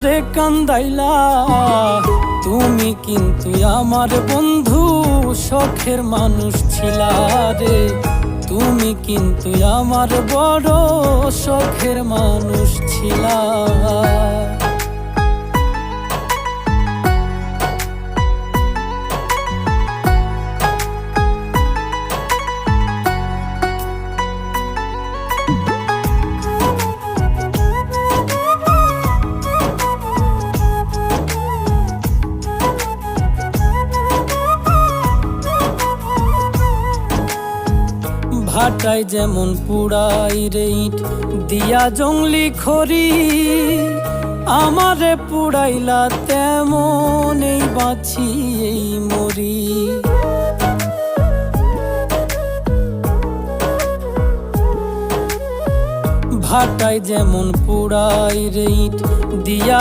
রে কান্দাইলা তুমি কিন্তু আমার বন্ধু, শখের মানুষ ছিলা রে। তুমি কিন্তু আমার বড় শখের মানুষ ছিলা। ভাটায় যেমন পুড়াই রে ইট দিয়া জংলি খড়ি, আমারে পুড়াইলা তেমন এই বাঁচি এই মরি। ভাটায় যেমন পুড়াই রে ইট দিয়া